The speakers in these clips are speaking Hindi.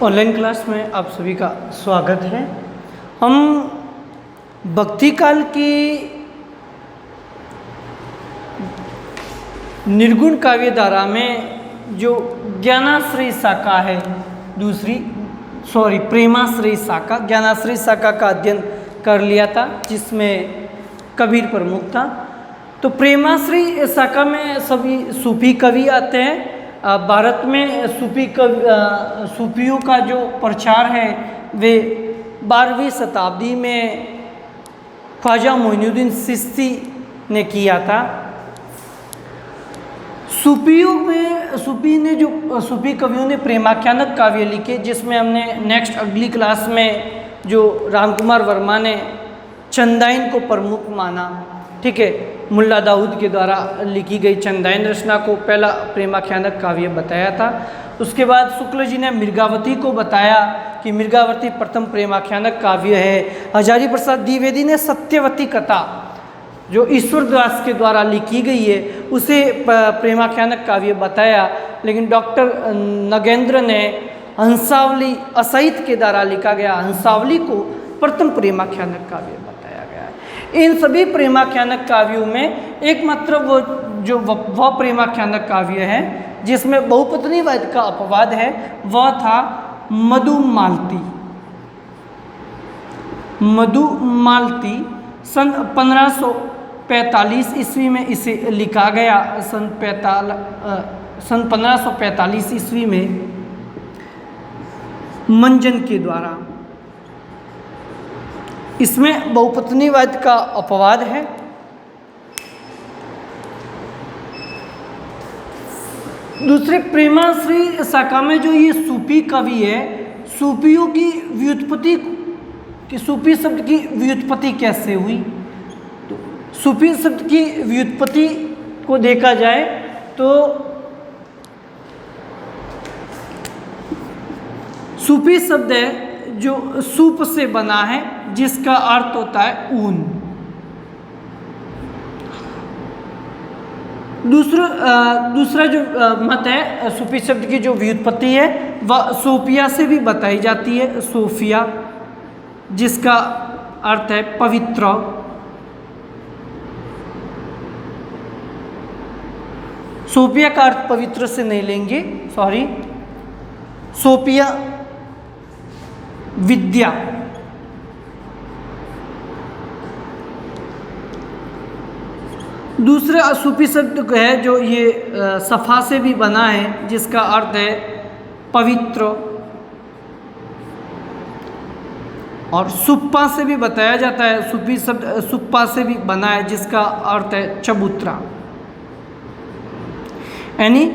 ऑनलाइन क्लास में आप सभी का स्वागत है। हम भक्ति काल की निर्गुण काव्य धारा में जो ज्ञानाश्रय शाखा है, प्रेमाश्रय शाखा, ज्ञानाश्रय शाखा का अध्ययन कर लिया था, जिसमें कबीर प्रमुख था। तो प्रेमाश्रय शाखा में सभी सूफी कवि आते हैं। भारत में सूफियों का जो प्रचार है वे 12वीं शताब्दी में ख्वाजा मोइनुद्दीन चिश्ती ने किया था। सूफी कवियों ने प्रेमाख्यानक काव्य लिखे, जिसमें हमने अगली क्लास में जो रामकुमार वर्मा ने चंदाइन को प्रमुख माना, ठीक है, मुल्ला दाऊद के द्वारा लिखी गई चंदाइन रचना को पहला प्रेमाख्यानक काव्य बताया था। उसके बाद शुक्ल जी ने मृगावती को बताया कि मृगावती प्रथम प्रेमाख्यानक काव्य है। हजारी प्रसाद द्विवेदी ने सत्यवती कथा जो ईश्वरदास के द्वारा लिखी गई है उसे प्रेमाख्यानक काव्य बताया। लेकिन डॉक्टर नगेंद्र ने हंसावली असहित के द्वारा लिखा गया हंसावली को प्रथम प्रेमाख्यानक काव्य बताया गया है। इन सभी प्रेमाख्यानक काव्यों में एकमात्र वह प्रेमाख्यानक काव्य है जिसमें बहुपत्नीवाद का अपवाद है, वह था मधुमालती। मधुमालती सन 1545 ईस्वी में इसे लिखा गया। सन 1545 ईस्वी में मंजन के द्वारा। इसमें बहुपत्नीवाद का अपवाद है। दूसरे प्रेमाश्रय शाखा में जो ये सूफी कवि है, सूफियों की व्युत्पत्ति कि सूफी शब्द की व्युत्पत्ति कैसे हुई, तो सूफी शब्द की व्युत्पत्ति को देखा जाए तो सूफी शब्द है जो सूप से बना है, जिसका अर्थ होता है ऊन। दूसरा जो मत है, सूफी शब्द की जो व्युत्पत्ति है वह सोफिया से भी बताई जाती है। सोफिया, जिसका अर्थ है पवित्र। सोफिया का अर्थ पवित्र से नहीं लेंगे, सोफिया विद्या। दूसरा सूफी शब्द है जो ये सफ़ा से भी बना है, जिसका अर्थ है पवित्र। और सुप्पा से भी बताया जाता है, सूफी शब्द सुप्पा से भी बना है, जिसका अर्थ है चबूतरा। यानी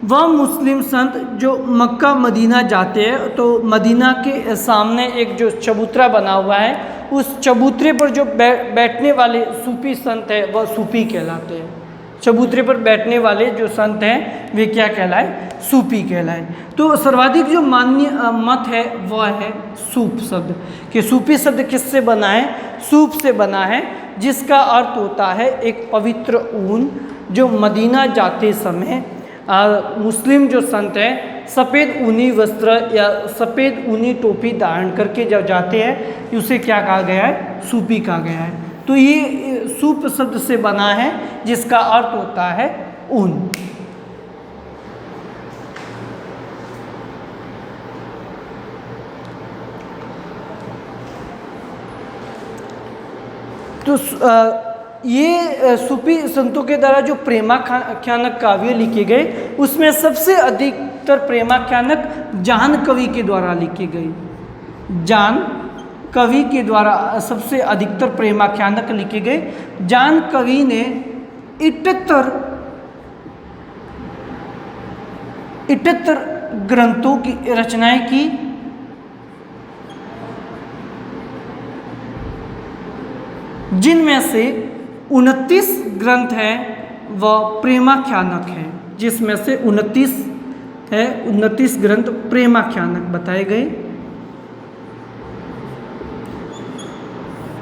वह मुस्लिम संत जो मक्का मदीना जाते हैं तो मदीना के सामने एक जो चबूतरा बना हुआ है, उस चबूतरे पर जो बैठने वाले सूफी संत हैं वह सूफी कहलाते हैं। चबूतरे पर बैठने वाले जो संत हैं वे क्या कहलाए? सूफी कहलाए। तो सर्वाधिक जो मान्य मत है वह है सूफ शब्द, कि सूफी शब्द किससे बना है? सूफ से बना है, जिसका अर्थ होता है एक पवित्र ऊन। जो मदीना जाते समय मुस्लिम जो संत हैं सफ़ेद ऊनी वस्त्र या सफ़ेद ऊनी टोपी धारण करके जब जाते हैं, उसे क्या कहा गया है? सूफी कहा गया है। तो ये सूफ शब्द से बना है, जिसका अर्थ होता है ऊन। तो ये सूफी संतों के द्वारा जो प्रेमाख्यानक काव्य लिखे गए, उसमें सबसे अधिकतर प्रेमाख्यानक जान कवि के द्वारा लिखे गए। जान कवि के द्वारा सबसे अधिकतर प्रेमाख्यानक लिखे गए। जान कवि ने 78 ग्रंथों की रचनाएं की। जिनमें से 29 ग्रंथ हैं वह प्रेमाख्यानक हैं, जिसमें से 29 ग्रंथ प्रेमाख्यानक बताए गए।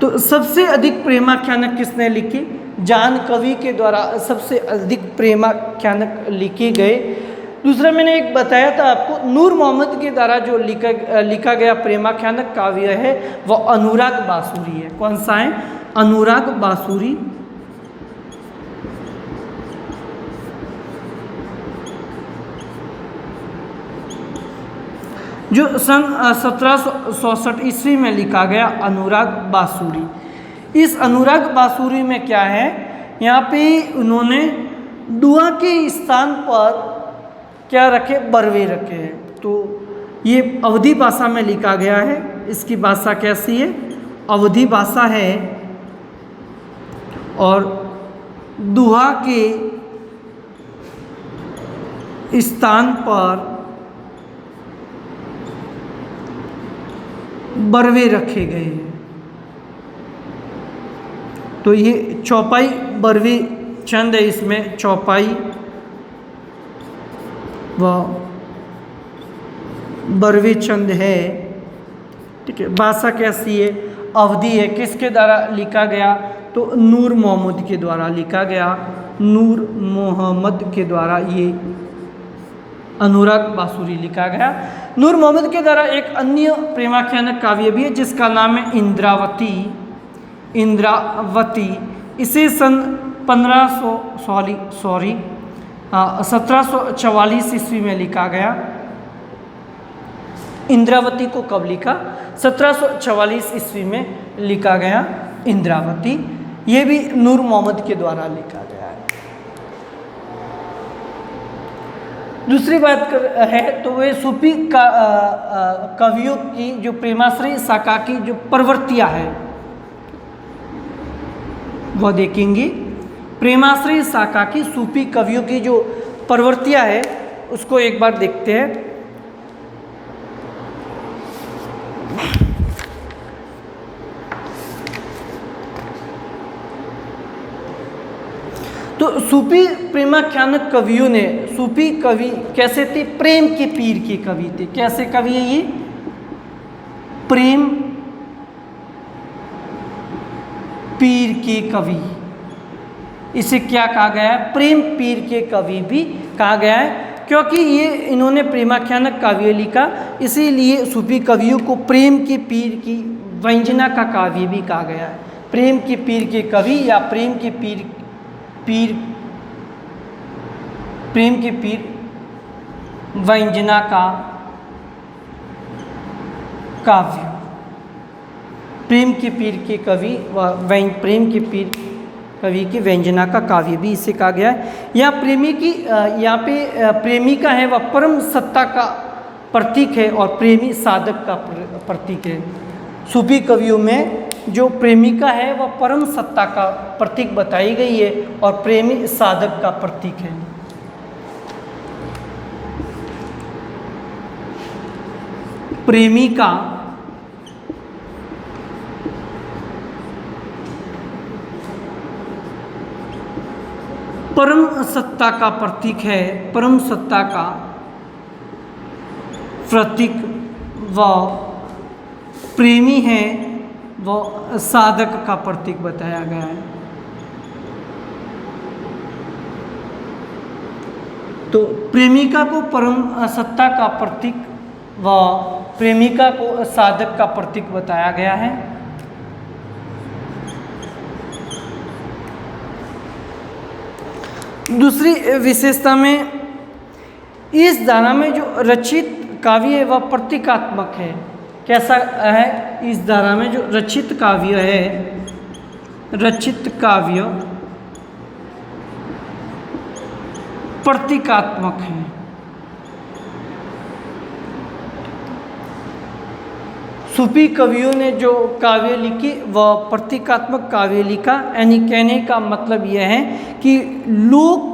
तो सबसे अधिक प्रेमाख्यानक किसने लिखे? जान कवि के द्वारा सबसे अधिक प्रेमाख्यानक लिखे गए। दूसरा मैंने एक बताया था आपको, नूर मोहम्मद के द्वारा जो लिखा गया प्रेमाख्यानक काव्य है वह अनुराग बासुरी है। कौन सा है? अनुराग बासुरी। जो सन 1767 ईस्वी में लिखा गया अनुराग बासुरी। इस अनुराग बासुरी में क्या है, यहाँ पे उन्होंने दुआ के स्थान पर क्या रखे? बरवे रखे हैं। तो ये अवधी भाषा में लिखा गया है। इसकी भाषा कैसी है? अवधी भाषा है। और दुआ के स्थान पर बरवे रखे गए हैं। तो ये चौपाई बरवे चंद है, इसमें चौपाई व बरवे चंद है। ठीक है, भाषा कैसी है? अवधी है। किसके द्वारा लिखा गया? तो नूर मोहम्मद के द्वारा लिखा गया। नूर मोहम्मद के द्वारा ये अनुराग बासुरी लिखा गया। नूर मोहम्मद के द्वारा एक अन्य प्रेमाख्यानक काव्य भी है जिसका नाम है इंद्रावती। इंद्रावती इसे सन 1744 ईस्वी में लिखा गया। इंद्रावती को कब लिखा? 1744 ईस्वी में लिखा गया इंद्रावती। ये भी नूर मोहम्मद के द्वारा लिखा गया है। दूसरी बात है तो वे सूफी कवियों की जो प्रेमाश्रय शाखा की जो प्रवृत्तियाँ है वह देखेंगे। प्रेमाश्रय शाखा की सूफी कवियों की जो प्रवृत्तियाँ है उसको एक बार देखते हैं। तो सूफी प्रेमाख्यानक कवियों ने, सूफी कवि कैसे थे? प्रेम के पीर के कवि थे। कैसे कवि है ये? प्रेम पीर के कवि। इसे क्या कहा गया है? प्रेम पीर के कवि भी कहा गया है, क्योंकि ये इन्होंने प्रेमाख्यानक काव्य लिखा, इसीलिए सूफी कवियों को प्रेम के पीर की व्यंजना का काव्य भी कहा गया है। प्रेम के पीर के कवि या प्रेम के पीर व्यंजना का काव्य। प्रेम के पीर के कवि व प्रेम के पीर कवि की व्यंजना का काव्य भी इसे कहा गया है। यहाँ प्रेमिका है वह परम सत्ता का प्रतीक है और प्रेमी साधक का प्रतीक है। सूफी कवियों में जो प्रेमिका है वह परम सत्ता का प्रतीक बताई गई है और प्रेमी साधक का प्रतीक है। प्रेमिका परम सत्ता का प्रतीक है, परम सत्ता का प्रतीक व प्रेमी है वो साधक का प्रतीक बताया गया है। तो प्रेमिका को परम सत्ता का प्रतीक व प्रेमिका को साधक का प्रतीक बताया गया है। दूसरी विशेषता में इस धारा में जो रचित काव्य है वह प्रतीकात्मक है। कैसा है? इस धारा में जो रचित काव्य है, रचित काव्य प्रतीकात्मक है। सूफी कवियों ने जो काव्य लिखी वह प्रतीकात्मक काव्य लिखा। यानी कहने का मतलब यह है कि लोक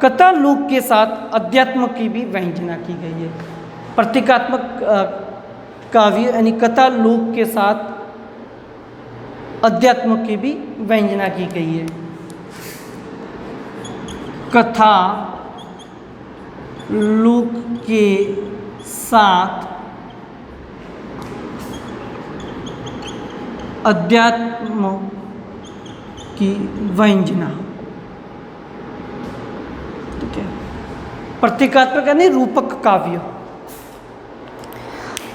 कथा लोक के साथ अध्यात्म की भी व्यंजना की गई है। प्रतीकात्मक काव्य यानी कथा लोक के साथ अध्यात्म की भी व्यंजना की गई है। कथा लोक के साथ अध्यात्म की व्यंजना। ठीक है, प्रतीकात्मक यानी रूपक काव्य।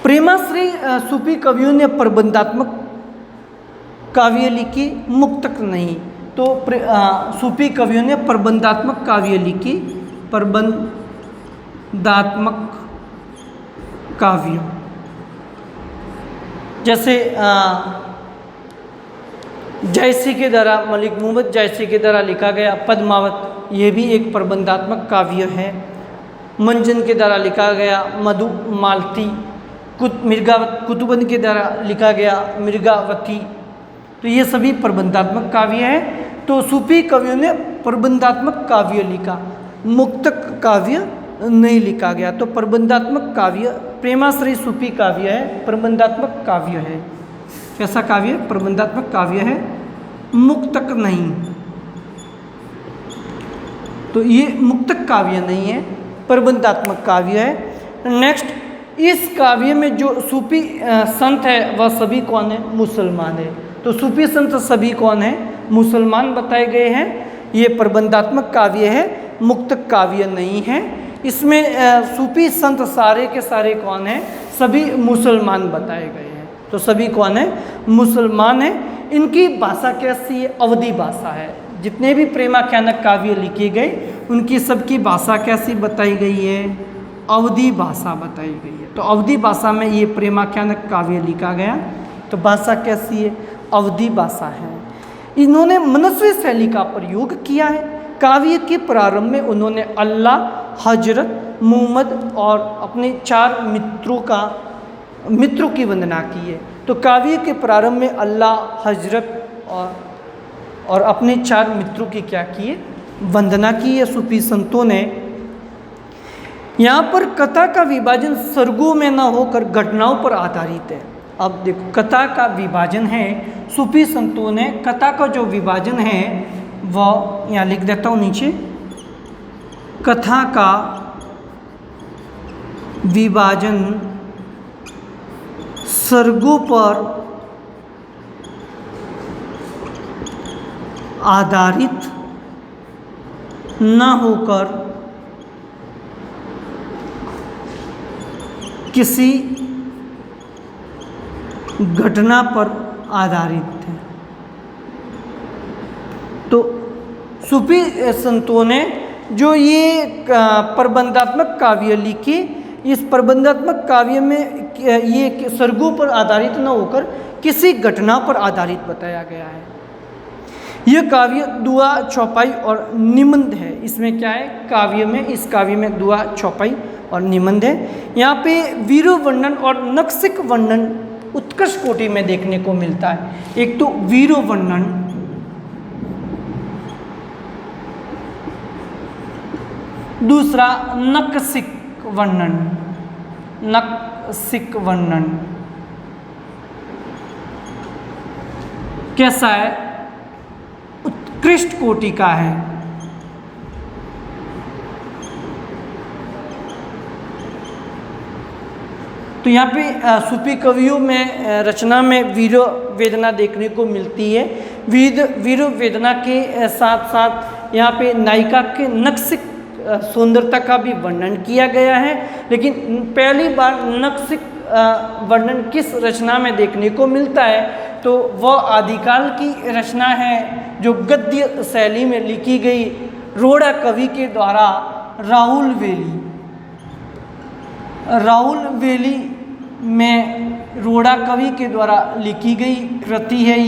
प्रेमाश्रयी सूफी कवियों ने प्रबंधात्मक काव्य लिखी, मुक्तक नहीं। तो सूफी कवियों ने प्रबंधात्मक काव्य लिखी, प्रबंधात्मक काव्य। जैसे जायसी के द्वारा, मलिक मोहम्मद जायसी के द्वारा लिखा गया पद्मावत, ये भी एक प्रबंधात्मक काव्य है। मंजन के द्वारा लिखा गया मधुमालती, मिर्गावत कुतुबन के द्वारा लिखा गया मिर्गावती, तो ये सभी प्रबंधात्मक काव्य है। तो सूफी कवियों ने प्रबंधात्मक काव्य लिखा, मुक्तक काव्य नहीं लिखा गया। तो प्रबंधात्मक काव्य प्रेमाश्रयी सूफी काव्य है, प्रबंधात्मक काव्य है। कैसा काव्य? प्रबंधात्मक काव्य है, मुक्तक नहीं। तो ये मुक्तक काव्य नहीं है, प्रबंधात्मक काव्य है। नेक्स्ट, इस काव्य में जो सूफी संत है वह सभी कौन है? मुसलमान है। तो सूफी संत सभी कौन है? मुसलमान बताए गए हैं। ये प्रबंधात्मक काव्य है, मुक्तक काव्य नहीं है। इसमें सूफी संत सारे के सारे कौन है? सभी मुसलमान बताए गए हैं। तो सभी कौन है? मुसलमान है। इनकी भाषा कैसी है? अवधी भाषा है। जितने भी प्रेमाख्यानक काव्य लिखे गए उनकी सबकी भाषा कैसी बताई गई है? अवधी भाषा बताई गई है। तो अवधी भाषा में ये प्रेमाख्यानक काव्य लिखा गया। तो भाषा कैसी है? अवधी भाषा है। इन्होंने मनस्वी शैली का प्रयोग किया है। काव्य के प्रारंभ में उन्होंने अल्लाह, हजरत मोहम्मद और अपने 4 मित्रों की वंदना की है। तो काव्य के प्रारंभ में अल्लाह, हजरत और अपने 4 मित्रों की क्या की है? वंदना की है सूफी संतों ने। यहाँ पर कथा का विभाजन सर्गों में न होकर घटनाओं पर आधारित है। अब देखो, कथा का विभाजन है, सूफी संतों ने कथा का जो विभाजन है वह यहाँ लिख देता हूँ नीचे। कथा का विभाजन सर्गों पर आधारित न होकर किसी घटना पर आधारित है। तो सूफी संतों ने जो ये प्रबंधात्मक काव्य लिखे, इस प्रबंधात्मक काव्य में ये सर्गों पर आधारित न होकर किसी घटना पर आधारित बताया गया है। यह काव्य दुआ, चौपाई और निबंध है। इसमें क्या है? काव्य में, इस काव्य में दुआ, चौपाई और निबंध है। यहाँ पे वीर वर्णन और नक्सिक वर्णन उत्कृष्ट कोटि में देखने को मिलता है। एक तो वीर वर्णन, दूसरा नक्सिक वर्णन। नक्सिक वर्णन कैसा है? उत्कृष्ट कोटि का है। तो यहाँ पे सूफी कवियों में रचना में वीर वेदना देखने को मिलती है। वीर वेदना के साथ साथ यहाँ पे नायिका के नक्सिक सुंदरता का भी वर्णन किया गया है। लेकिन पहली बार नक्सिक वर्णन किस रचना में देखने को मिलता है? तो वह आदिकाल की रचना है जो गद्य शैली में लिखी गई रोड़ा कवि के द्वारा राहुल वेली में रोड़ा कवि के द्वारा लिखी गई कृति है।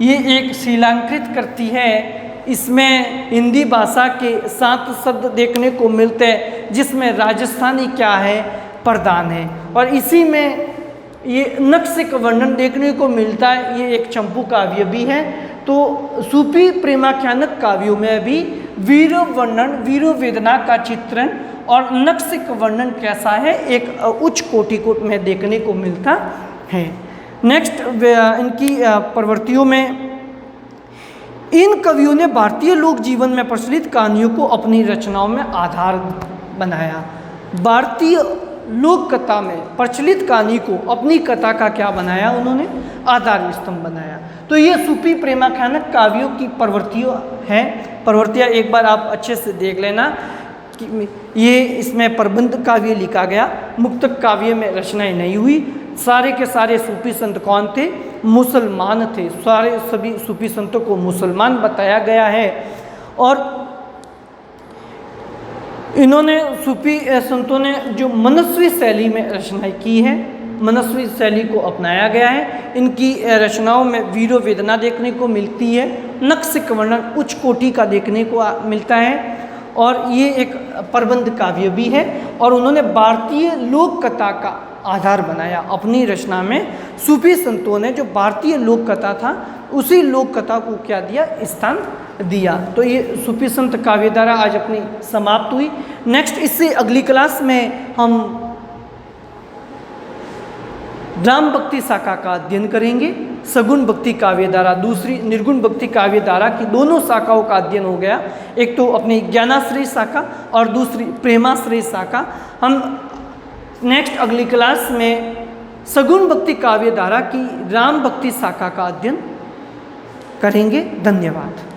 ये एक शीलांकृत कृति है। इसमें हिंदी भाषा के 7 शब्द देखने को मिलते हैं, जिसमें राजस्थानी क्या है? प्रधान है। और इसी में ये नक्सिक वर्णन देखने को मिलता है। ये एक चंपू काव्य भी है। तो सूफी प्रेमाख्यानक काव्यों में भी वीर वर्णन, वीर वेदना का चित्रण और नक्सिक वर्णन कैसा है? एक उच्च कोटि को में देखने को मिलता है। नेक्स्ट, इनकी प्रवृत्तियों में इन कवियों ने भारतीय लोक जीवन में प्रचलित कहानियों को अपनी रचनाओं में आधार बनाया। भारतीय लोक कथा में प्रचलित कहानी को अपनी कथा का क्या बनाया? उन्होंने आधार स्तंभ बनाया। तो ये सूफी प्रेमाख्यानक काव्यों की प्रवृत्तियाँ हैं। प्रवृत्तियाँ एक बार आप अच्छे से देख लेना। ये इसमें प्रबंध काव्य लिखा गया, मुक्तक काव्य में रचनाएं नहीं हुई। सारे के सारे सूफी संत कौन थे? मुसलमान थे। सारे सभी सूफी संतों को मुसलमान बताया गया है। और इन्होंने सूफी संतों ने जो मनस्वी शैली में रचनाएं की है, मनस्वी शैली को अपनाया गया है। इनकी रचनाओं में वीरो वेदना देखने को मिलती है, नक्सिक वर्णन उच्च कोटि का देखने को मिलता है, और ये एक प्रबंध काव्य भी है। और उन्होंने भारतीय लोक कथा का आधार बनाया अपनी रचना में। सूफी संतों ने जो भारतीय लोक कथा था उसी लोक कथा को क्या दिया? स्थान दिया। तो ये सूफी संत काव्य धारा आज अपनी समाप्त हुई। नेक्स्ट इससे अगली क्लास में हम राम भक्ति शाखा का अध्ययन करेंगे। सगुण भक्ति काव्य धारा, दूसरी निर्गुण भक्ति काव्य धारा की दोनों शाखाओं का अध्ययन हो गया। एक तो अपनी ज्ञानाश्रय शाखा और दूसरी प्रेमाश्रय शाखा। हम नेक्स्ट अगली क्लास में सगुण भक्ति काव्य धारा की राम भक्ति शाखा का अध्ययन करेंगे। धन्यवाद।